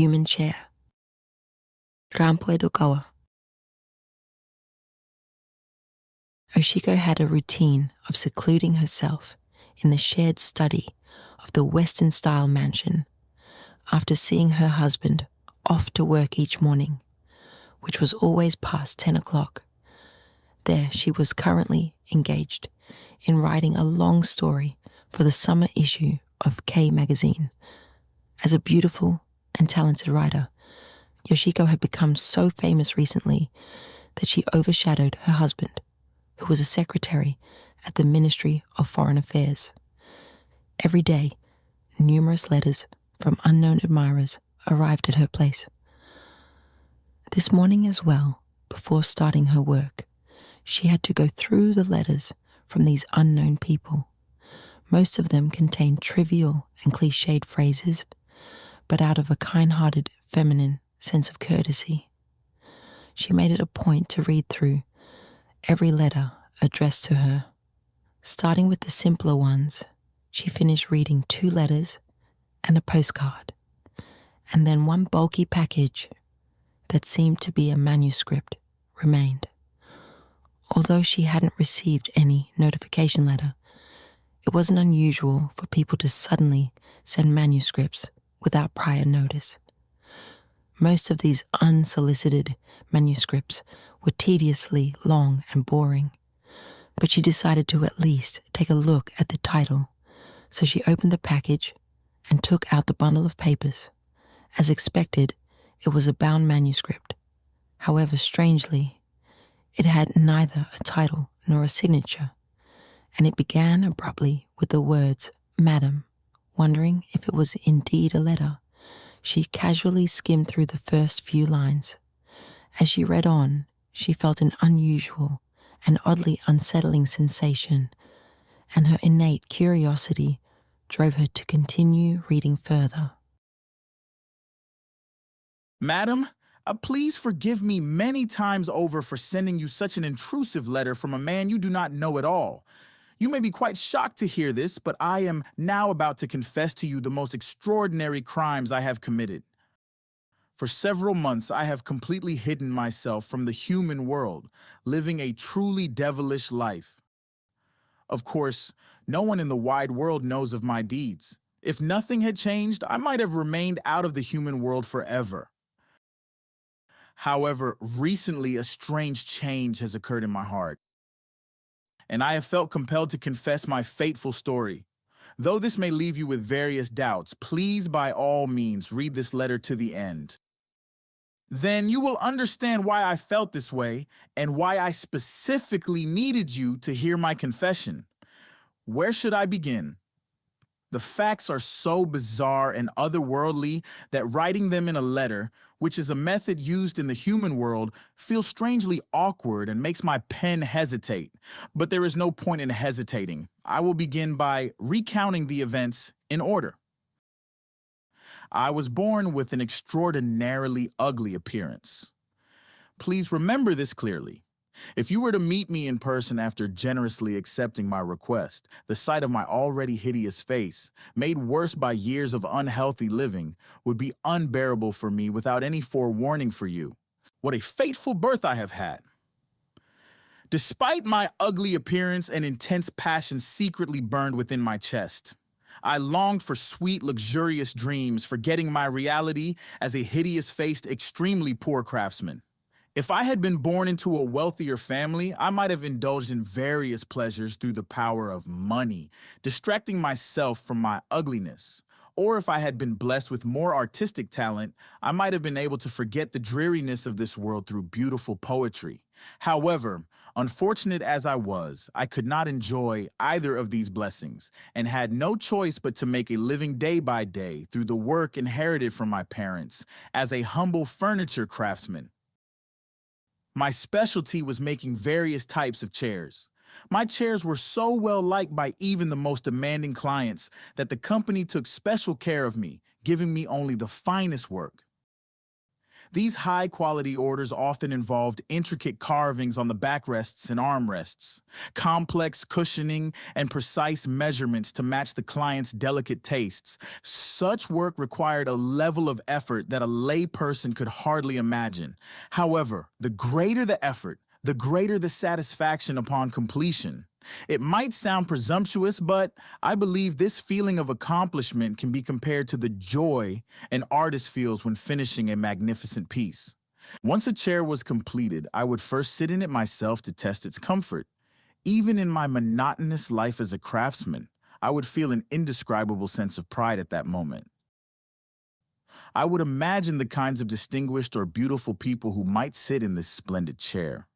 human chair. Ranpo Edogawa. Oshiko had a routine of secluding herself in the shared study of the Western-style mansion after seeing her husband off to work each morning, which was always past 10 o'clock. There she was currently engaged in writing a long story for the summer issue of K magazine. As a beautiful and talented writer, Yoshiko had become so famous recently that she overshadowed her husband, who was a secretary at the Ministry of Foreign Affairs. Every day, numerous letters from unknown admirers arrived at her place. This morning as well, before starting her work, she had to go through the letters from these unknown people. Most of them contained trivial and cliched phrases, but out of a kind-hearted, feminine sense of courtesy. She made it a point to read through every letter addressed to her. Starting with the simpler ones, she finished reading 2 letters and a postcard, and then one bulky package that seemed to be a manuscript remained. Although she hadn't received any notification letter, it wasn't unusual for people to suddenly send manuscripts without prior notice. Most of these unsolicited manuscripts were tediously long and boring, but she decided to at least take a look at the title, so she opened the package and took out the bundle of papers. As expected, it was a bound manuscript. However, strangely, it had neither a title nor a signature, and it began abruptly with the words, "Madam." Wondering if it was indeed a letter, she casually skimmed through the first few lines. As she read on, she felt an unusual and oddly unsettling sensation, and her innate curiosity drove her to continue reading further. Madam, please forgive me many times over for sending you such an intrusive letter from a man you do not know at all. You may be quite shocked to hear this, but I am now about to confess to you the most extraordinary crimes I have committed. For several months, I have completely hidden myself from the human world, living a truly devilish life. Of course, no one in the wide world knows of my deeds. If nothing had changed, I might have remained out of the human world forever. However, recently a strange change has occurred in my heart, and I have felt compelled to confess my fateful story. Though this may leave you with various doubts, please by all means read this letter to the end. Then you will understand why I felt this way and why I specifically needed you to hear my confession. Where should I begin? The facts are so bizarre and otherworldly that writing them in a letter, which is a method used in the human world, feels strangely awkward and makes my pen hesitate. But there is no point in hesitating. I will begin by recounting the events in order. I was born with an extraordinarily ugly appearance. Please remember this clearly. If you were to meet me in person after generously accepting my request, the sight of my already hideous face, made worse by years of unhealthy living, would be unbearable for me without any forewarning for you. What a fateful birth I have had. Despite my ugly appearance, an intense passion secretly burned within my chest. I longed for sweet, luxurious dreams, forgetting my reality as a hideous-faced, extremely poor craftsman. If I had been born into a wealthier family, I might have indulged in various pleasures through the power of money, distracting myself from my ugliness. Or if I had been blessed with more artistic talent, I might have been able to forget the dreariness of this world through beautiful poetry. However, unfortunate as I was, I could not enjoy either of these blessings and had no choice but to make a living day by day through the work inherited from my parents as a humble furniture craftsman. My specialty was making various types of chairs. My chairs were so well liked by even the most demanding clients that the company took special care of me, giving me only the finest work. These high-quality orders often involved intricate carvings on the backrests and armrests, complex cushioning, and precise measurements to match the client's delicate tastes. Such work required a level of effort that a layperson could hardly imagine. However, the greater the effort, the greater the satisfaction upon completion. It might sound presumptuous, but I believe this feeling of accomplishment can be compared to the joy an artist feels when finishing a magnificent piece. Once a chair was completed, I would first sit in it myself to test its comfort. Even in my monotonous life as a craftsman, I would feel an indescribable sense of pride at that moment. I would imagine the kinds of distinguished or beautiful people who might sit in this splendid chair.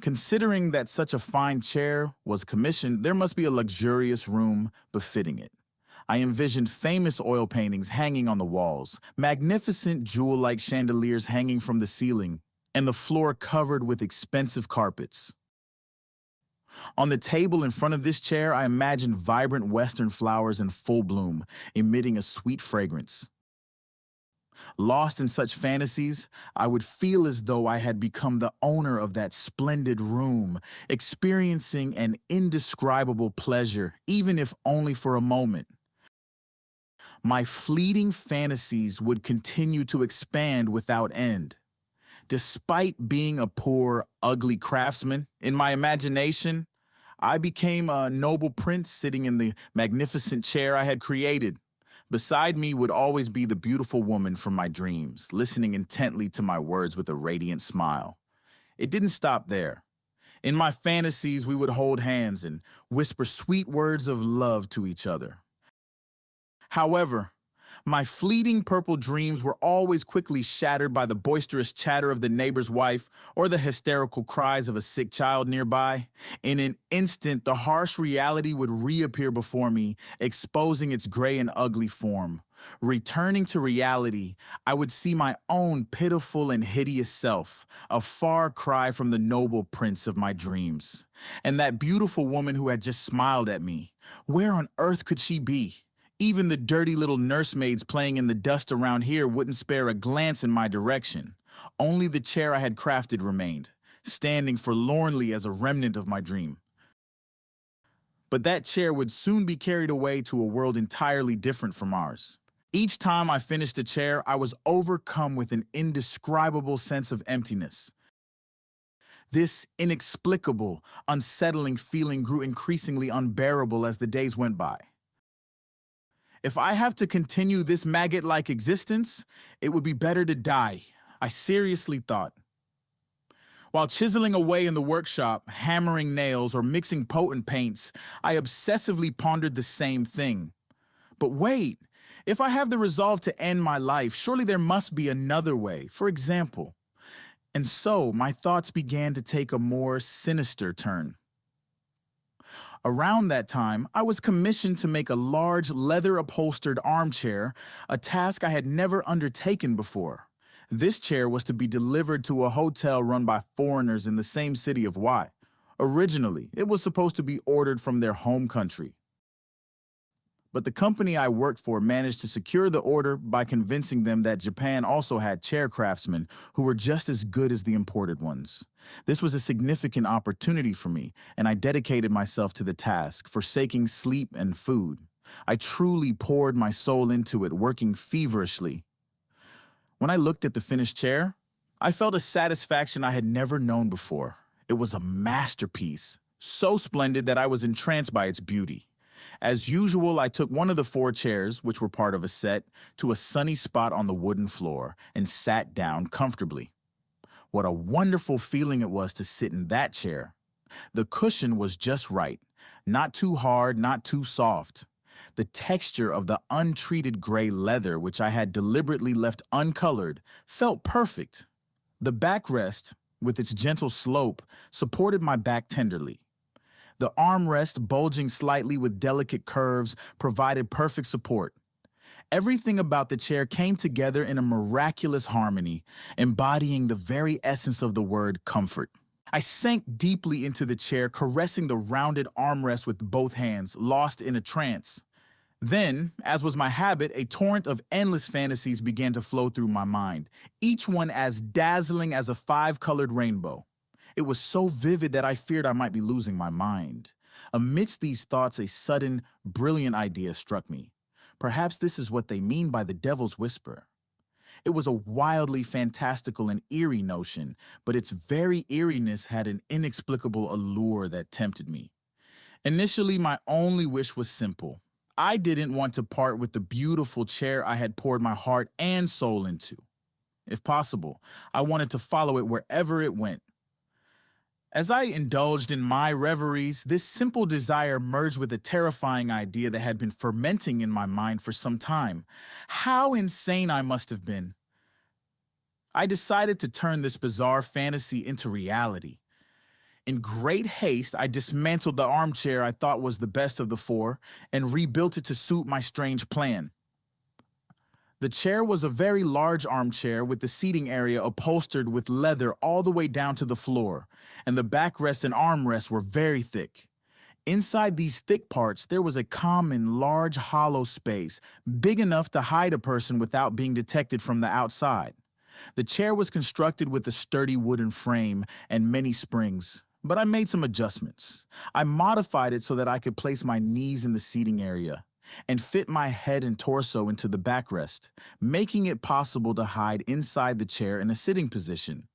Considering that such a fine chair was commissioned, there must be a luxurious room befitting it. I envisioned famous oil paintings hanging on the walls, magnificent jewel-like chandeliers hanging from the ceiling, and the floor covered with expensive carpets. On the table in front of this chair, I imagined vibrant Western flowers in full bloom, emitting a sweet fragrance. Lost in such fantasies, I would feel as though I had become the owner of that splendid room, experiencing an indescribable pleasure, even if only for a moment. My fleeting fantasies would continue to expand without end. Despite being a poor, ugly craftsman, in my imagination, I became a noble prince sitting in the magnificent chair I had created. Beside me would always be the beautiful woman from my dreams, listening intently to my words with a radiant smile. It didn't stop there. In my fantasies, we would hold hands and whisper sweet words of love to each other. However, my fleeting purple dreams were always quickly shattered by the boisterous chatter of the neighbor's wife or the hysterical cries of a sick child nearby. In an instant, the harsh reality would reappear before me, exposing its gray and ugly form. Returning to reality, I would see my own pitiful and hideous self, a far cry from the noble prince of my dreams. And that beautiful woman who had just smiled at me, where on earth could she be? Even the dirty little nursemaids playing in the dust around here wouldn't spare a glance in my direction. Only the chair I had crafted remained, standing forlornly as a remnant of my dream. But that chair would soon be carried away to a world entirely different from ours. Each time I finished a chair, I was overcome with an indescribable sense of emptiness. This inexplicable, unsettling feeling grew increasingly unbearable as the days went by. If I have to continue this maggot-like existence, it would be better to die, I seriously thought. While chiseling away in the workshop, hammering nails, or mixing potent paints, I obsessively pondered the same thing. But wait, if I have the resolve to end my life, surely there must be another way, for example. And so my thoughts began to take a more sinister turn. Around that time, I was commissioned to make a large leather-upholstered armchair, a task I had never undertaken before. This chair was to be delivered to a hotel run by foreigners in the same city of Y. Originally, it was supposed to be ordered from their home country. But the company I worked for managed to secure the order by convincing them that Japan also had chair craftsmen who were just as good as the imported ones. This was a significant opportunity for me, and I dedicated myself to the task, forsaking sleep and food. I truly poured my soul into it, working feverishly. When I looked at the finished chair, I felt a satisfaction I had never known before. It was a masterpiece, so splendid that I was entranced by its beauty. As usual, I took one of the 4 chairs, which were part of a set, to a sunny spot on the wooden floor and sat down comfortably. What a wonderful feeling it was to sit in that chair. The cushion was just right, not too hard, not too soft. The texture of the untreated gray leather, which I had deliberately left uncolored, felt perfect. The backrest, with its gentle slope, supported my back tenderly. The armrest, bulging slightly with delicate curves, provided perfect support. Everything about the chair came together in a miraculous harmony, embodying the very essence of the word comfort. I sank deeply into the chair, caressing the rounded armrest with both hands, lost in a trance. Then, as was my habit, a torrent of endless fantasies began to flow through my mind, each one as dazzling as a five-colored rainbow. It was so vivid that I feared I might be losing my mind. Amidst these thoughts, a sudden, brilliant idea struck me. Perhaps this is what they mean by the devil's whisper. It was a wildly fantastical and eerie notion, but its very eeriness had an inexplicable allure that tempted me. Initially, my only wish was simple. I didn't want to part with the beautiful chair I had poured my heart and soul into. If possible, I wanted to follow it wherever it went. As I indulged in my reveries, this simple desire merged with a terrifying idea that had been fermenting in my mind for some time. How insane I must have been. I decided to turn this bizarre fantasy into reality. In great haste, I dismantled the armchair I thought was the best of the four and rebuilt it to suit my strange plan. The chair was a very large armchair with the seating area upholstered with leather all the way down to the floor, and the backrest and armrest were very thick. Inside these thick parts, there was a common, large, hollow space, big enough to hide a person without being detected from the outside. The chair was constructed with a sturdy wooden frame and many springs, but I made some adjustments. I modified it so that I could place my knees in the seating area and fit my head and torso into the backrest, making it possible to hide inside the chair in a sitting position.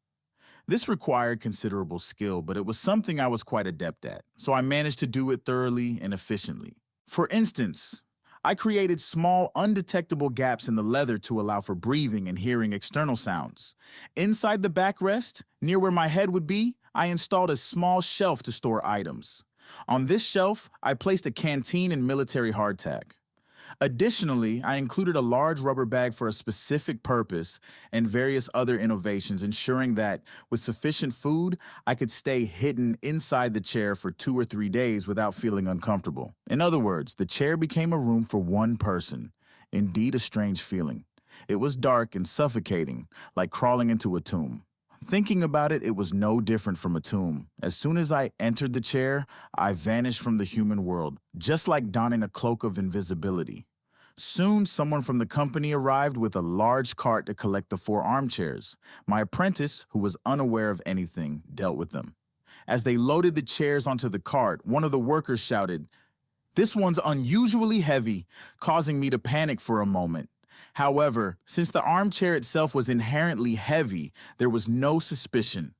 This required considerable skill, but it was something I was quite adept at, so I managed to do it thoroughly and efficiently. For instance, I created small, undetectable gaps in the leather to allow for breathing and hearing external sounds. Inside the backrest, near where my head would be, I installed a small shelf to store items. On this shelf, I placed a canteen and military hardtack. Additionally, I included a large rubber bag for a specific purpose and various other innovations, ensuring that, with sufficient food, I could stay hidden inside the chair for 2 or 3 days without feeling uncomfortable. In other words, the chair became a room for one person. Indeed, a strange feeling. It was dark and suffocating, like crawling into a tomb. Thinking about it, it was no different from a tomb. As soon as I entered the chair, I vanished from the human world, just like donning a cloak of invisibility. Soon, someone from the company arrived with a large cart to collect the 4 armchairs. My apprentice, who was unaware of anything, dealt with them. As they loaded the chairs onto the cart, one of the workers shouted, "This one's unusually heavy," causing me to panic for a moment. However, since the armchair itself was inherently heavy, there was no suspicion.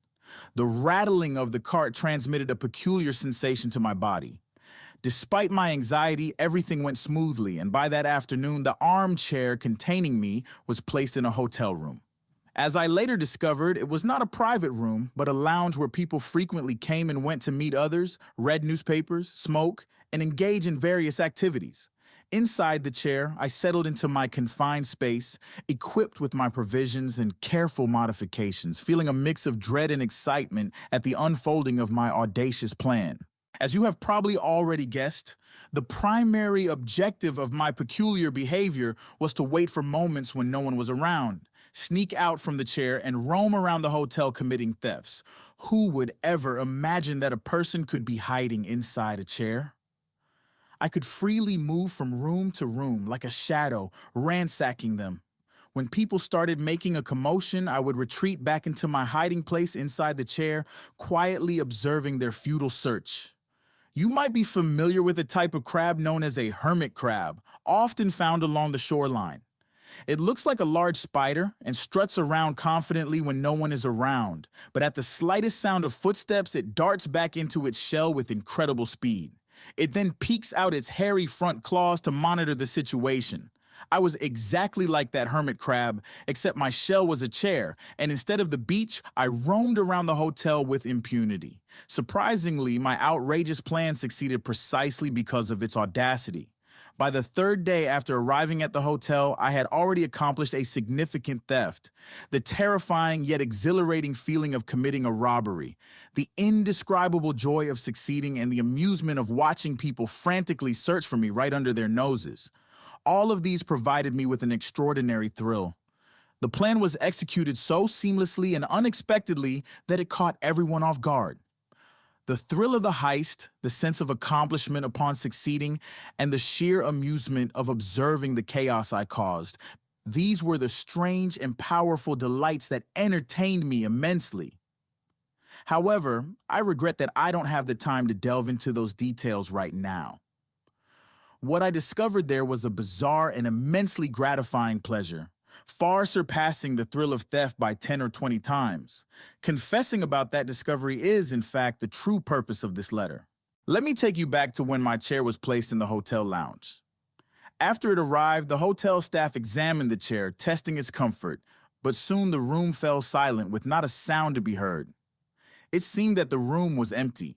The rattling of the cart transmitted a peculiar sensation to my body. Despite my anxiety, everything went smoothly, and by that afternoon, the armchair containing me was placed in a hotel room. As I later discovered, it was not a private room, but a lounge where people frequently came and went to meet others, read newspapers, smoke, and engage in various activities. Inside the chair, I settled into my confined space, equipped with my provisions and careful modifications, feeling a mix of dread and excitement at the unfolding of my audacious plan. As you have probably already guessed, the primary objective of my peculiar behavior was to wait for moments when no one was around, sneak out from the chair, and roam around the hotel committing thefts. Who would ever imagine that a person could be hiding inside a chair? I could freely move from room to room like a shadow, ransacking them. When people started making a commotion, I would retreat back into my hiding place inside the chair, quietly observing their futile search. You might be familiar with a type of crab known as a hermit crab, often found along the shoreline. It looks like a large spider and struts around confidently when no one is around, but at the slightest sound of footsteps, it darts back into its shell with incredible speed. It then peeks out its hairy front claws to monitor the situation. I was exactly like that hermit crab, except my shell was a chair, and instead of the beach, I roamed around the hotel with impunity. Surprisingly, my outrageous plan succeeded precisely because of its audacity. By the 3rd day after arriving at the hotel, I had already accomplished a significant theft. The terrifying yet exhilarating feeling of committing a robbery, the indescribable joy of succeeding, and the amusement of watching people frantically search for me right under their noses. All of these provided me with an extraordinary thrill. The plan was executed so seamlessly and unexpectedly that it caught everyone off guard. The thrill of the heist, the sense of accomplishment upon succeeding, and the sheer amusement of observing the chaos I caused, these were the strange and powerful delights that entertained me immensely. However, I regret that I don't have the time to delve into those details right now. What I discovered there was a bizarre and immensely gratifying pleasure, far surpassing the thrill of theft by 10 or 20 times. Confessing about that discovery is, in fact, the true purpose of this letter. Let me take you back to when my chair was placed in the hotel lounge. After it arrived, the hotel staff examined the chair, testing its comfort, but soon the room fell silent with not a sound to be heard. It seemed that the room was empty.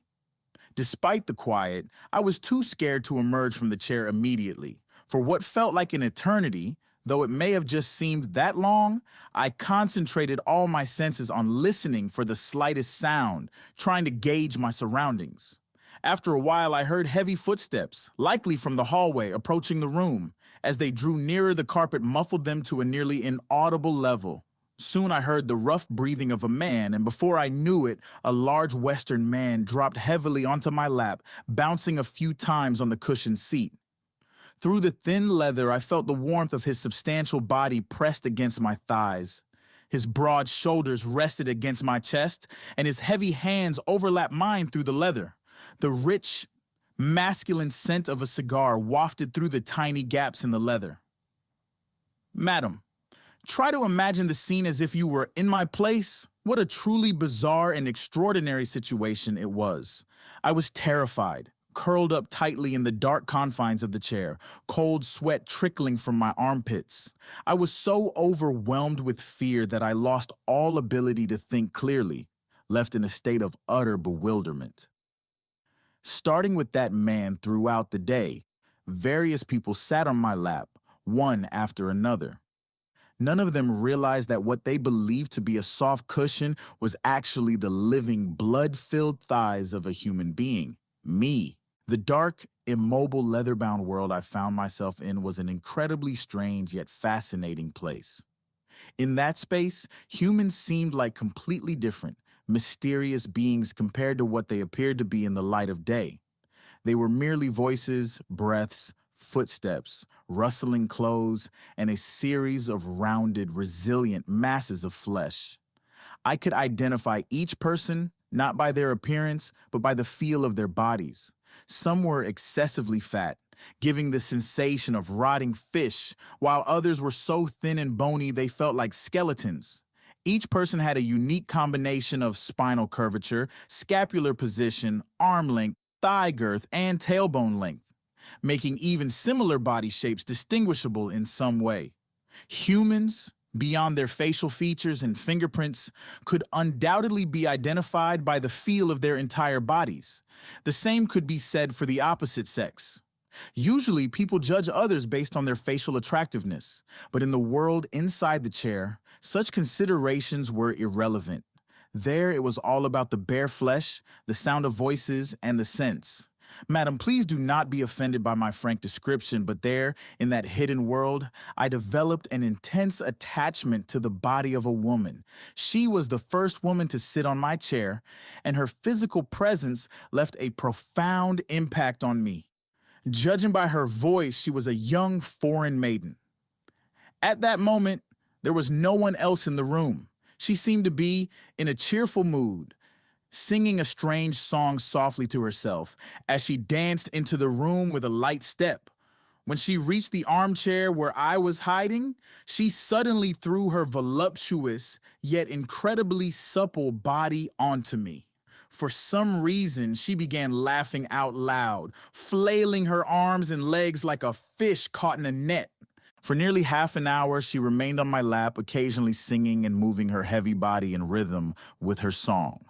Despite the quiet, I was too scared to emerge from the chair immediately. For what felt like an eternity, though it may have just seemed that long, I concentrated all my senses on listening for the slightest sound, trying to gauge my surroundings. After a while, I heard heavy footsteps, likely from the hallway, approaching the room. As they drew nearer, the carpet muffled them to a nearly inaudible level. Soon I heard the rough breathing of a man, and before I knew it, a large Western man dropped heavily onto my lap, bouncing a few times on the cushioned seat. Through the thin leather, I felt the warmth of his substantial body pressed against my thighs. His broad shoulders rested against my chest, and his heavy hands overlapped mine through the leather. The rich, masculine scent of a cigar wafted through the tiny gaps in the leather. "Madam, try to imagine the scene as if you were in my place." What a truly bizarre and extraordinary situation it was. I was terrified, curled up tightly in the dark confines of the chair, cold sweat trickling from my armpits. I was so overwhelmed with fear that I lost all ability to think clearly, left in a state of utter bewilderment. Starting with that man throughout the day, various people sat on my lap, one after another. None of them realized that what they believed to be a soft cushion was actually the living, blood-filled thighs of a human being, me. The dark, immobile, leather-bound world I found myself in was an incredibly strange yet fascinating place. In that space, humans seemed like completely different, mysterious beings compared to what they appeared to be in the light of day. They were merely voices, breaths, footsteps, rustling clothes, and a series of rounded, resilient masses of flesh. I could identify each person not by their appearance, but by the feel of their bodies. Some were excessively fat, giving the sensation of rotting fish, while others were so thin and bony they felt like skeletons. Each person had a unique combination of spinal curvature, scapular position, arm length, thigh girth, and tailbone length, making even similar body shapes distinguishable in some way. Humans, beyond their facial features and fingerprints, could undoubtedly be identified by the feel of their entire bodies. The same could be said for the opposite sex. Usually, people judge others based on their facial attractiveness, but in the world inside the chair, such considerations were irrelevant. There, it was all about the bare flesh, the sound of voices, and the scents. Madam, please do not be offended by my frank description, but there, in that hidden world, I developed an intense attachment to the body of a woman. She was the first woman to sit on my chair, and her physical presence left a profound impact on me. Judging by her voice, she was a young foreign maiden. At that moment, there was no one else in the room. She seemed to be in a cheerful mood, singing a strange song softly to herself as she danced into the room with a light step. When she reached the armchair where I was hiding, she suddenly threw her voluptuous yet incredibly supple body onto me. For some reason, she began laughing out loud, flailing her arms and legs like a fish caught in a net. For nearly half an hour, she remained on my lap, occasionally singing and moving her heavy body in rhythm with her song.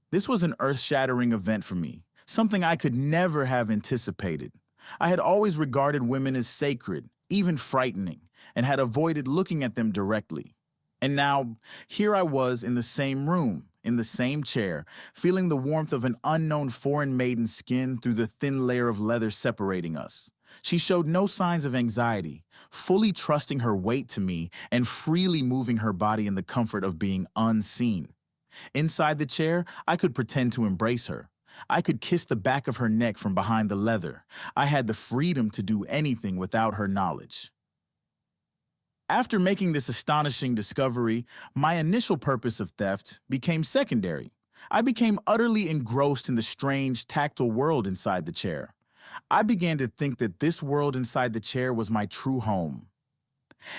This was an earth-shattering event for me, something I could never have anticipated. I had always regarded women as sacred, even frightening, and had avoided looking at them directly. And now, here I was in the same room, in the same chair, feeling the warmth of an unknown foreign maiden's skin through the thin layer of leather separating us. She showed no signs of anxiety, fully trusting her weight to me and freely moving her body in the comfort of being unseen. Inside the chair, I could pretend to embrace her. I could kiss the back of her neck from behind the leather. I had the freedom to do anything without her knowledge. After making this astonishing discovery, my initial purpose of theft became secondary. I became utterly engrossed in the strange, tactile world inside the chair. I began to think that this world inside the chair was my true home.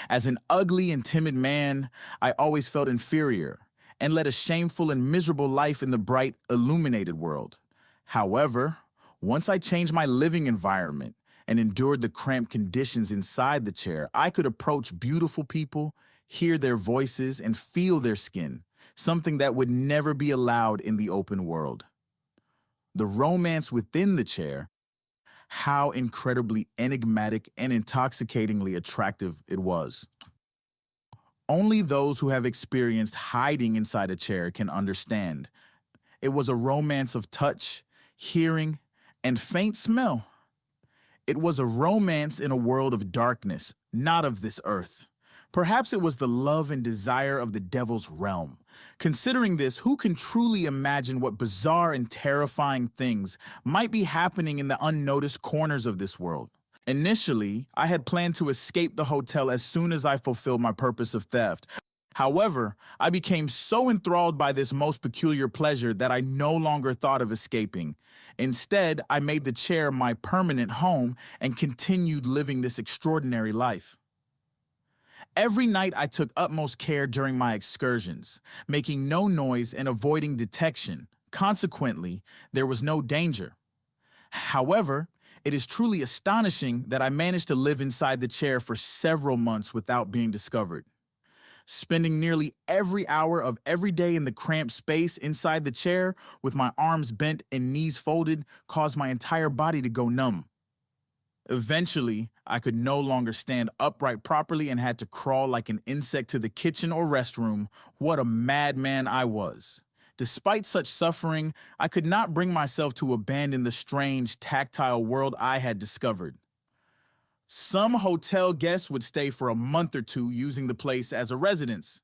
As an ugly and timid man, I always felt inferior and led a shameful and miserable life in the bright, illuminated world. However, once I changed my living environment and endured the cramped conditions inside the chair, I could approach beautiful people, hear their voices, and feel their skin, something that would never be allowed in the open world. The romance within the chair, how incredibly enigmatic and intoxicatingly attractive it was. Only those who have experienced hiding inside a chair can understand. It was a romance of touch, hearing, and faint smell. It was a romance in a world of darkness, not of this earth. Perhaps it was the love and desire of the devil's realm. Considering this, who can truly imagine what bizarre and terrifying things might be happening in the unnoticed corners of this world? Initially, I had planned to escape the hotel as soon as I fulfilled my purpose of theft. However, I became so enthralled by this most peculiar pleasure that I no longer thought of escaping. Instead, I made the chair my permanent home and continued living this extraordinary life. Every night I took utmost care during my excursions, making no noise and avoiding detection. Consequently, there was no danger. However, it is truly astonishing that I managed to live inside the chair for several months without being discovered. Spending nearly every hour of every day in the cramped space inside the chair with my arms bent and knees folded caused my entire body to go numb. Eventually, I could no longer stand upright properly and had to crawl like an insect to the kitchen or restroom. What a madman I was. Despite such suffering, I could not bring myself to abandon the strange, tactile world I had discovered. Some hotel guests would stay for a month or two using the place as a residence.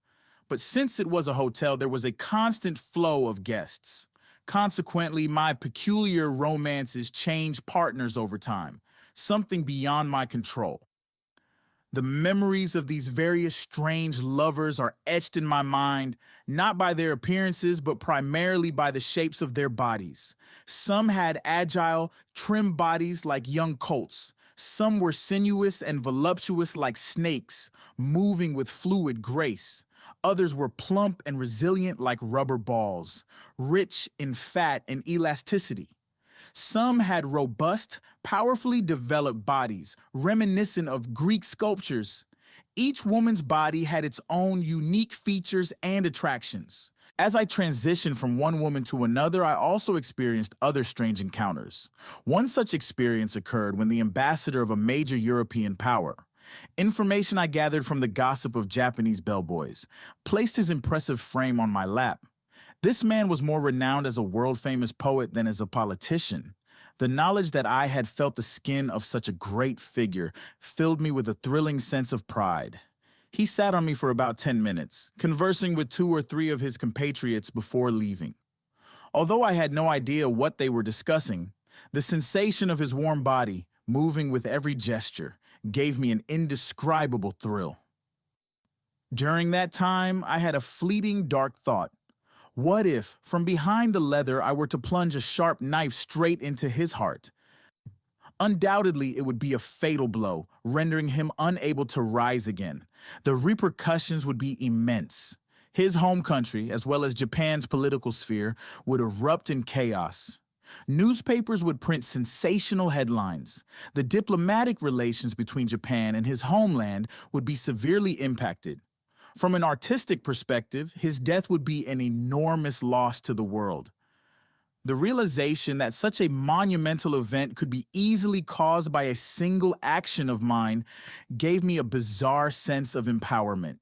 But since it was a hotel, there was a constant flow of guests. Consequently, my peculiar romances changed partners over time, something beyond my control. The memories of these various strange lovers are etched in my mind, not by their appearances, but primarily by the shapes of their bodies. Some had agile, trim bodies like young colts. Some were sinuous and voluptuous like snakes, moving with fluid grace. Others were plump and resilient like rubber balls, rich in fat and elasticity. Some had robust, powerfully developed bodies, reminiscent of Greek sculptures. Each woman's body had its own unique features and attractions. As I transitioned from one woman to another, I also experienced other strange encounters. One such experience occurred when the ambassador of a major European power, information I gathered from the gossip of Japanese bellboys, placed his impressive frame on my lap. This man was more renowned as a world-famous poet than as a politician. The knowledge that I had felt the skin of such a great figure filled me with a thrilling sense of pride. He sat on me for about 10 minutes, conversing with 2 or 3 of his compatriots before leaving. Although I had no idea what they were discussing, the sensation of his warm body, moving with every gesture, gave me an indescribable thrill. During that time, I had a fleeting dark thought. What if, from behind the leather, I were to plunge a sharp knife straight into his heart? Undoubtedly, it would be a fatal blow, rendering him unable to rise again. The repercussions would be immense. His home country, as well as Japan's political sphere, would erupt in chaos. Newspapers would print sensational headlines. The diplomatic relations between Japan and his homeland would be severely impacted. From an artistic perspective, his death would be an enormous loss to the world. The realization that such a monumental event could be easily caused by a single action of mine gave me a bizarre sense of empowerment.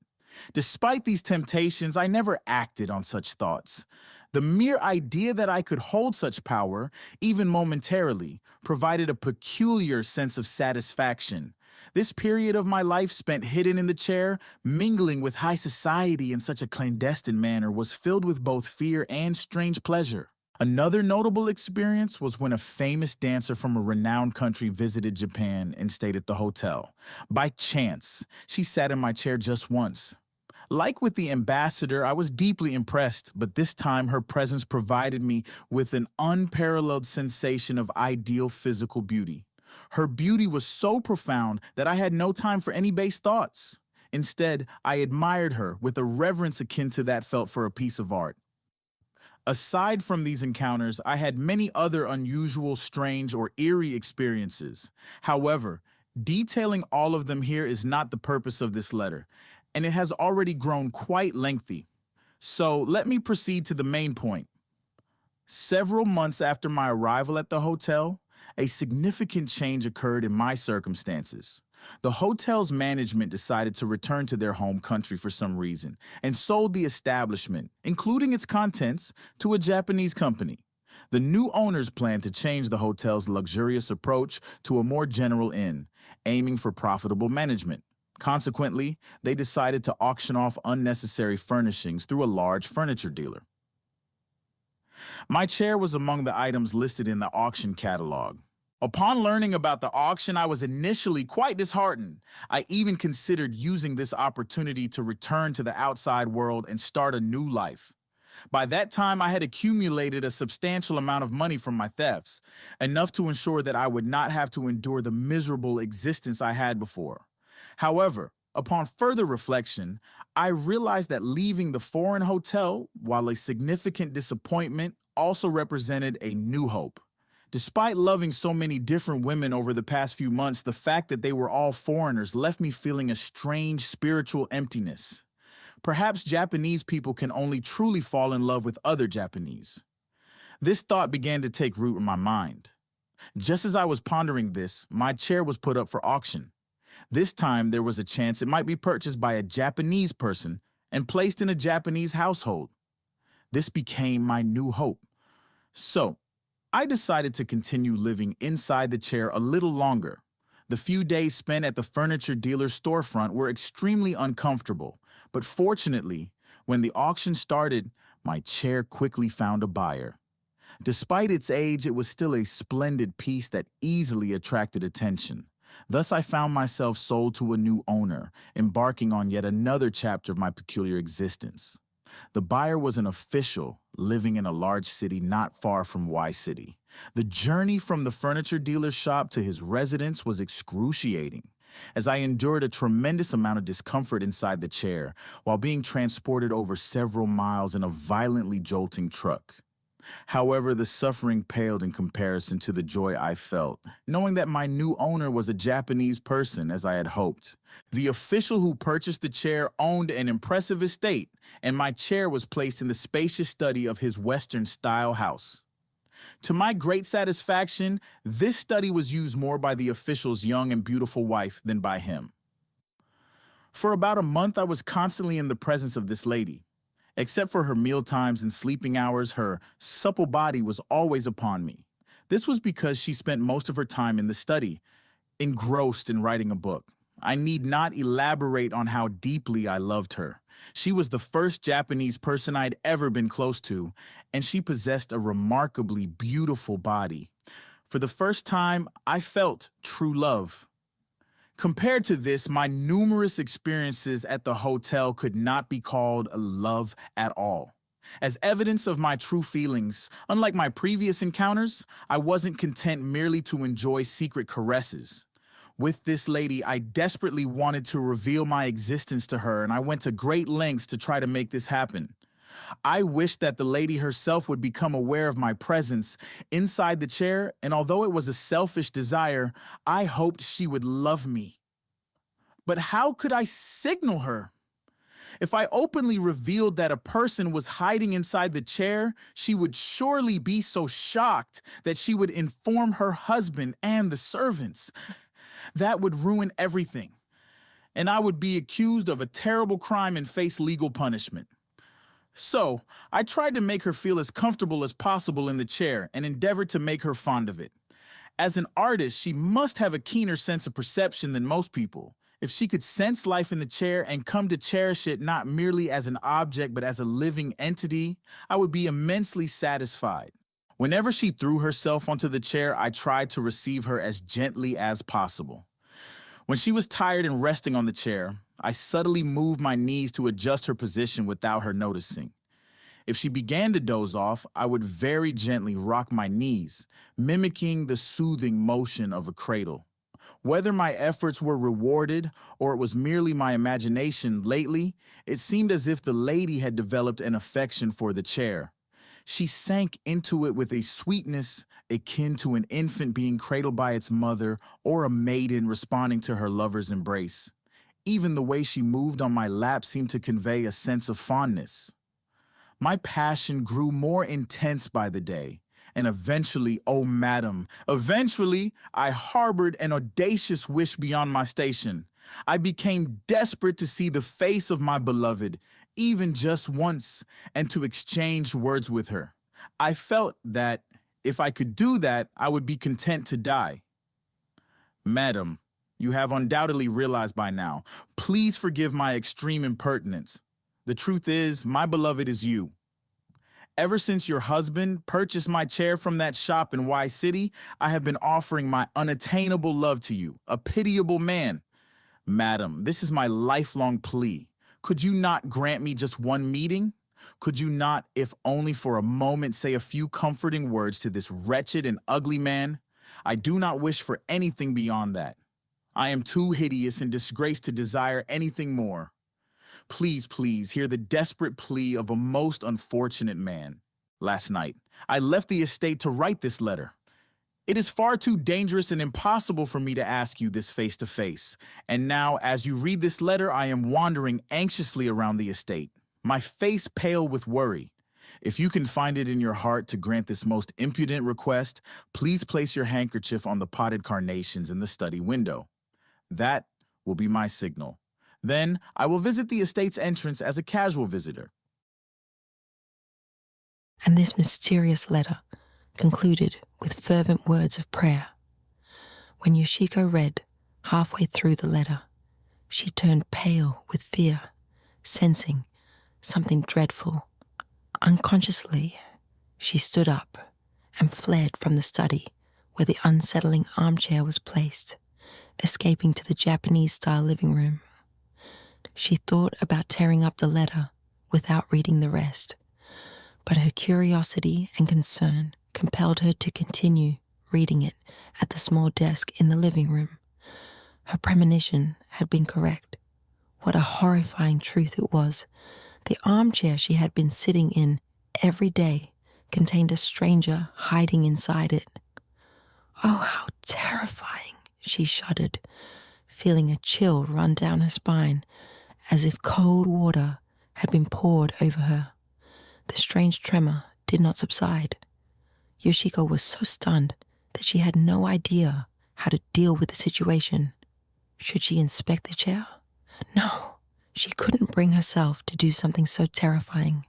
Despite these temptations, I never acted on such thoughts. The mere idea that I could hold such power, even momentarily, provided a peculiar sense of satisfaction. This period of my life spent hidden in the chair, mingling with high society in such a clandestine manner, was filled with both fear and strange pleasure. Another notable experience was when a famous dancer from a renowned country visited Japan and stayed at the hotel. By chance, she sat in my chair just once. Like with the ambassador, I was deeply impressed, but this time her presence provided me with an unparalleled sensation of ideal physical beauty. Her beauty was so profound that I had no time for any base thoughts. Instead, I admired her with a reverence akin to that felt for a piece of art. Aside from these encounters, I had many other unusual, strange, or eerie experiences. However, detailing all of them here is not the purpose of this letter, and it has already grown quite lengthy. So let me proceed to the main point. Several months after my arrival at the hotel, a significant change occurred in my circumstances. The hotel's management decided to return to their home country for some reason and sold the establishment, including its contents, to a Japanese company. The new owners planned to change the hotel's luxurious approach to a more general inn, aiming for profitable management. Consequently, they decided to auction off unnecessary furnishings through a large furniture dealer. My chair was among the items listed in the auction catalog. Upon learning about the auction, I was initially quite disheartened. I even considered using this opportunity to return to the outside world and start a new life. By that time, I had accumulated a substantial amount of money from my thefts, enough to ensure that I would not have to endure the miserable existence I had before. However, upon further reflection, I realized that leaving the foreign hotel, while a significant disappointment, also represented a new hope. Despite loving so many different women over the past few months, the fact that they were all foreigners left me feeling a strange spiritual emptiness. Perhaps Japanese people can only truly fall in love with other Japanese. This thought began to take root in my mind. Just as I was pondering this, my chair was put up for auction. This time there was a chance it might be purchased by a Japanese person and placed in a Japanese household. This became my new hope. So, I decided to continue living inside the chair a little longer. The few days spent at the furniture dealer's storefront were extremely uncomfortable, but fortunately, when the auction started, my chair quickly found a buyer. Despite its age, it was still a splendid piece that easily attracted attention. Thus, I found myself sold to a new owner, embarking on yet another chapter of my peculiar existence. The buyer was an official living in a large city not far from Y City. The journey from the furniture dealer's shop to his residence was excruciating, as I endured a tremendous amount of discomfort inside the chair while being transported over several miles in a violently jolting truck. However, the suffering paled in comparison to the joy I felt, knowing that my new owner was a Japanese person, as I had hoped. The official who purchased the chair owned an impressive estate, and my chair was placed in the spacious study of his Western-style house. To my great satisfaction, this study was used more by the official's young and beautiful wife than by him. For about a month, I was constantly in the presence of this lady. Except for her meal times and sleeping hours, her supple body was always upon me. This was because she spent most of her time in the study, engrossed in writing a book. I need not elaborate on how deeply I loved her. She was the first Japanese person I'd ever been close to, and she possessed a remarkably beautiful body. For the first time, I felt true love. Compared to this, my numerous experiences at the hotel could not be called love at all. As evidence of my true feelings, unlike my previous encounters, I wasn't content merely to enjoy secret caresses. With this lady, I desperately wanted to reveal my existence to her, and I went to great lengths to try to make this happen. I wished that the lady herself would become aware of my presence inside the chair, and although it was a selfish desire, I hoped she would love me. But how could I signal her? If I openly revealed that a person was hiding inside the chair, she would surely be so shocked that she would inform her husband and the servants. That would ruin everything, and I would be accused of a terrible crime and face legal punishment. So, I tried to make her feel as comfortable as possible in the chair and endeavored to make her fond of it. As an artist, she must have a keener sense of perception than most people. If she could sense life in the chair and come to cherish it not merely as an object but as a living entity, I would be immensely satisfied. Whenever she threw herself onto the chair, I tried to receive her as gently as possible. When she was tired and resting on the chair, I subtly moved my knees to adjust her position without her noticing. If she began to doze off, I would very gently rock my knees, mimicking the soothing motion of a cradle. Whether my efforts were rewarded or it was merely my imagination, lately, it seemed as if the lady had developed an affection for the chair. She sank into it with a sweetness akin to an infant being cradled by its mother or a maiden responding to her lover's embrace. Even the way she moved on my lap seemed to convey a sense of fondness. My passion grew more intense by the day, and eventually, oh madam, eventually I harbored an audacious wish beyond my station. I became desperate to see the face of my beloved, even just once, and to exchange words with her. I felt that if I could do that, I would be content to die. Madam, you have undoubtedly realized by now, please forgive my extreme impertinence. The truth is, my beloved is you. Ever since your husband purchased my chair from that shop in Y City, I have been offering my unattainable love to you, a pitiable man. Madam, this is my lifelong plea. Could you not grant me just one meeting? Could you not, if only for a moment, say a few comforting words to this wretched and ugly man? I do not wish for anything beyond that. I am too hideous and disgraced to desire anything more. Please, please, hear the desperate plea of a most unfortunate man. Last night, I left the estate to write this letter. It is far too dangerous and impossible for me to ask you this face to face. And now, as you read this letter, I am wandering anxiously around the estate, my face pale with worry. If you can find it in your heart to grant this most impudent request, please place your handkerchief on the potted carnations in the study window. That will be my signal. Then I will visit the estate's entrance as a casual visitor. And this mysterious letter concluded with fervent words of prayer. When Yoshiko read halfway through the letter, she turned pale with fear, sensing something dreadful. Unconsciously, she stood up and fled from the study where the unsettling armchair was placed, escaping to the Japanese-style living room. She thought about tearing up the letter without reading the rest, but her curiosity and concern compelled her to continue reading it at the small desk in the living room. Her premonition had been correct. What a horrifying truth it was. The armchair she had been sitting in every day contained a stranger hiding inside it. Oh, how terrifying, she shuddered, feeling a chill run down her spine as if cold water had been poured over her. The strange tremor did not subside. Yoshiko was so stunned that she had no idea how to deal with the situation. Should she inspect the chair? No, she couldn't bring herself to do something so terrifying.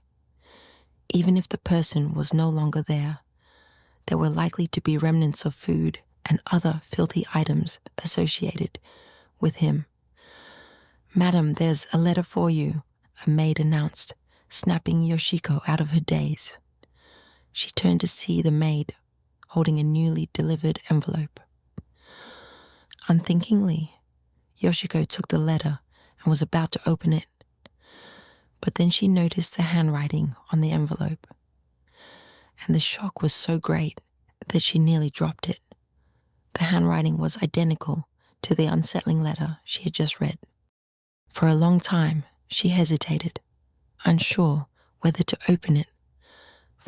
Even if the person was no longer there were likely to be remnants of food and other filthy items associated with him. "Madam, there's a letter for you," a maid announced, snapping Yoshiko out of her daze. She turned to see the maid holding a newly delivered envelope. Unthinkingly, Yoshiko took the letter and was about to open it. But then she noticed the handwriting on the envelope, and the shock was so great that she nearly dropped it. The handwriting was identical to the unsettling letter she had just read. For a long time, she hesitated, unsure whether to open it.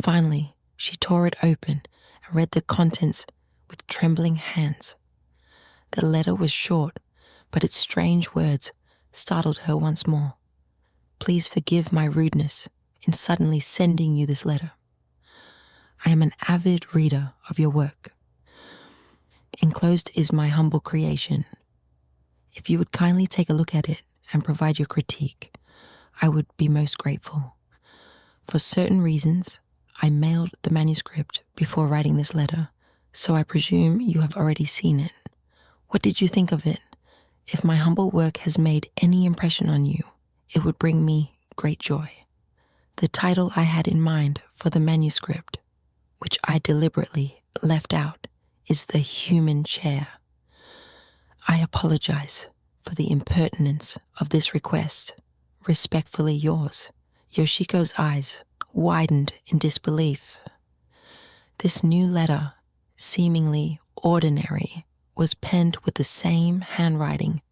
Finally, she tore it open and read the contents with trembling hands. The letter was short, but its strange words startled her once more. "Please forgive my rudeness in suddenly sending you this letter. I am an avid reader of your work. Enclosed is my humble creation. If you would kindly take a look at it and provide your critique, I would be most grateful. For certain reasons, I mailed the manuscript before writing this letter, so I presume you have already seen it. What did you think of it? If my humble work has made any impression on you, it would bring me great joy. The title I had in mind for the manuscript, which I deliberately left out, is The Human Chair. I apologize for the impertinence of this request. Respectfully yours. Yoshiko's eyes widened in disbelief. This new letter, seemingly ordinary, was penned with the same handwriting